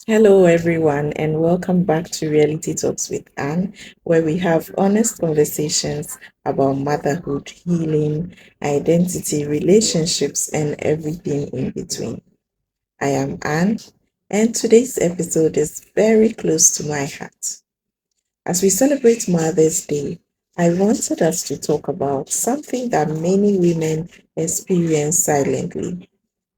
Hello, everyone, and welcome back to Reality Talks with Anne, where we have honest conversations about motherhood, healing, identity, relationships, and everything in between. I am Anne, and today's episode is very close to my heart. As we celebrate Mother's Day, I wanted us to talk about something that many women experience silently,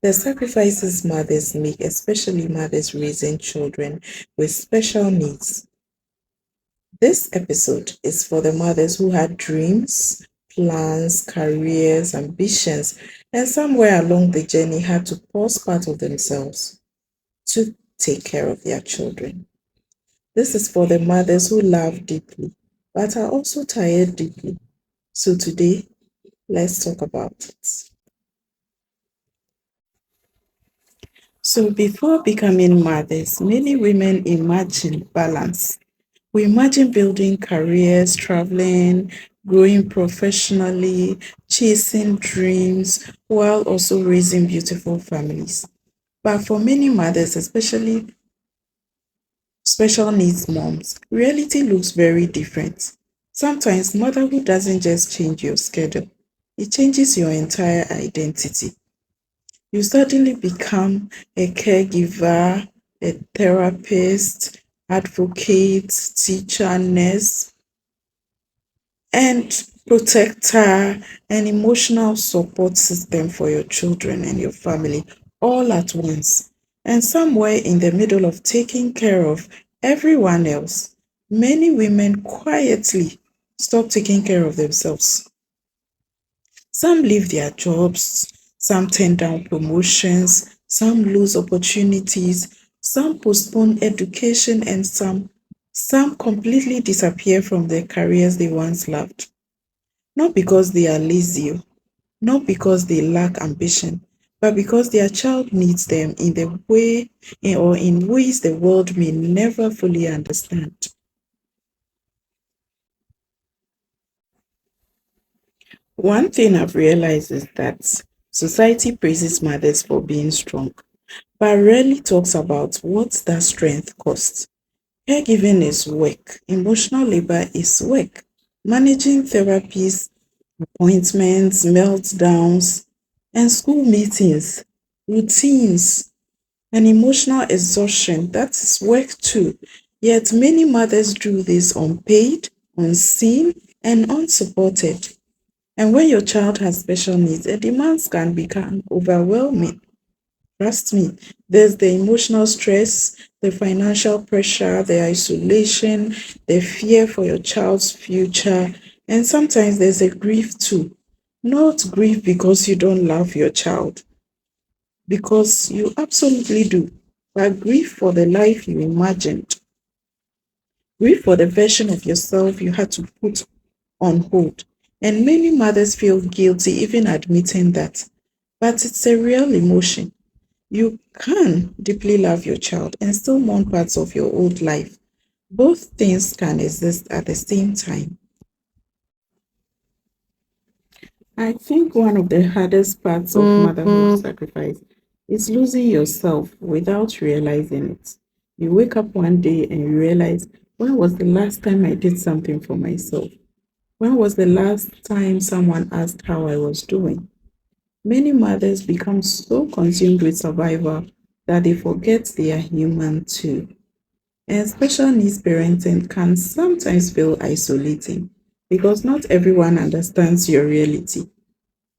the sacrifices mothers make, especially mothers raising children with special needs. This episode is for the mothers who had dreams, plans, careers, ambitions, and somewhere along the journey had to pause part of themselves to take care of their children. This is for the mothers who love deeply but are also tired deeply. So today, let's talk about it. So before becoming mothers, many women imagine balance. We imagine building careers, traveling, growing professionally, chasing dreams, while also raising beautiful families. But for many mothers, especially special needs moms, reality looks very different. Sometimes motherhood doesn't just change your schedule, it changes your entire identity. You suddenly become a caregiver, a therapist, advocate, teacher, nurse, and protector, an emotional support system for your children and your family all at once. And somewhere in the middle of taking care of everyone else, many women quietly stop taking care of themselves. Some leave their jobs, some turn down promotions, some lose opportunities, some postpone education, and some completely disappear from the careers they once loved. Not because they are lazy, not because they lack ambition, but because their child needs them in the way or in ways the world may never fully understand. One thing I've realized is that society praises mothers for being strong, but rarely talks about what that strength costs. Caregiving is work, emotional labor is work. Managing therapies, appointments, meltdowns, and school meetings, routines, and emotional exhaustion, that is work too. Yet many mothers do this unpaid, unseen, and unsupported. And when your child has special needs, the demands can become overwhelming. Trust me, there's the emotional stress, the financial pressure, the isolation, the fear for your child's future, and sometimes there's a grief too. Not grief because you don't love your child, because you absolutely do, but grief for the life you imagined, grief for the version of yourself you had to put on hold. And many mothers feel guilty even admitting that, but it's a real emotion. You can deeply love your child and still mourn parts of your old life. Both things can exist at the same time. I think one of the hardest parts of motherhood sacrifice is losing yourself without realizing it. You wake up one day and you realize, when was the last time I did something for myself? When was the last time someone asked how I was doing? Many mothers become so consumed with survival that they forget they are human too. And special needs parenting can sometimes feel isolating because not everyone understands your reality.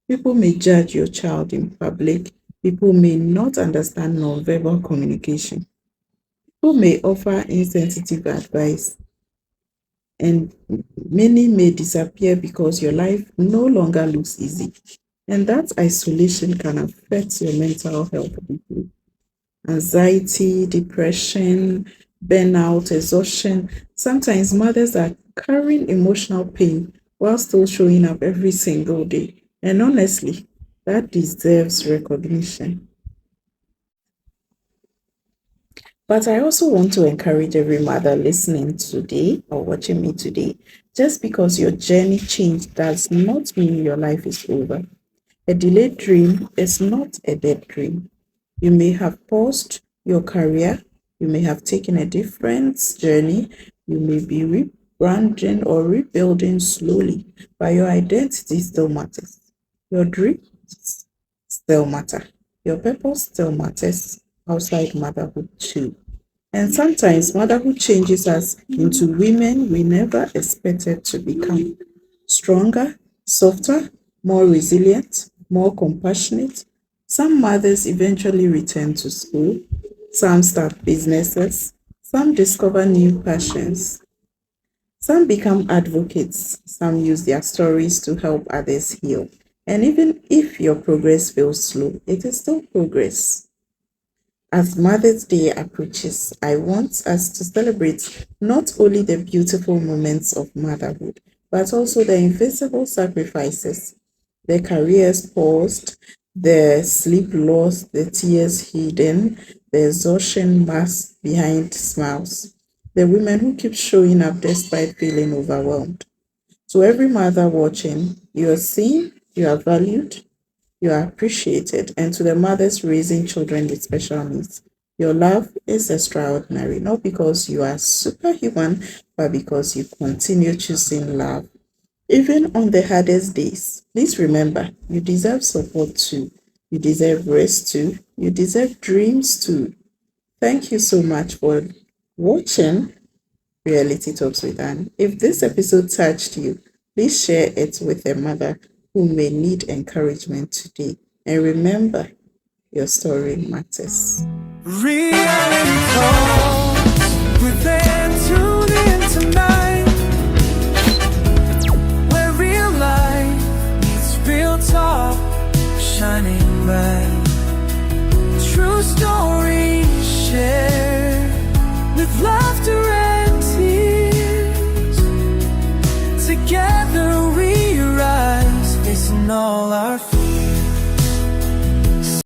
People may judge your child in public. People may not understand nonverbal communication. People may offer insensitive advice, and many may disappear because your life no longer looks easy. And that isolation can affect your mental health deeply. Anxiety, depression, burnout, exhaustion. Sometimes mothers are carrying emotional pain while still showing up every single day. And honestly, that deserves recognition. But I also want to encourage every mother listening today or watching me today. Just because your journey changed does not mean your life is over. A delayed dream is not a dead dream. You may have paused your career, You may have taken a different journey. You may be rebranding or rebuilding slowly, but your identity still matters. Your dreams still matter. Your purpose still matters outside motherhood too. And sometimes motherhood changes us into women we never expected to become. Stronger, softer, more resilient, more compassionate. Some mothers eventually return to school, some start businesses, some discover new passions, some become advocates, some use their stories to help others heal. And even if your progress feels slow, it is still progress. As Mother's Day approaches, I want us to celebrate not only the beautiful moments of motherhood, but also the invisible sacrifices, the careers paused, the sleep lost, the tears hidden, the exhaustion masked behind smiles, the women who keep showing up despite feeling overwhelmed. To every mother watching, you are seen, you are valued, you are appreciated, and to the mothers raising children with special needs, your love is extraordinary, not because you are superhuman, but because you continue choosing love. Even on the hardest days, please remember you deserve support too. You deserve rest too. You deserve dreams too. Thank you so much for watching Reality Talks with Anne. If this episode touched you, please share it with a mother who may need encouragement today. And remember, your story matters. Reality Talkz with Anne, tune in tonight, where real life meets real talk, shining bright. True stories shared with love.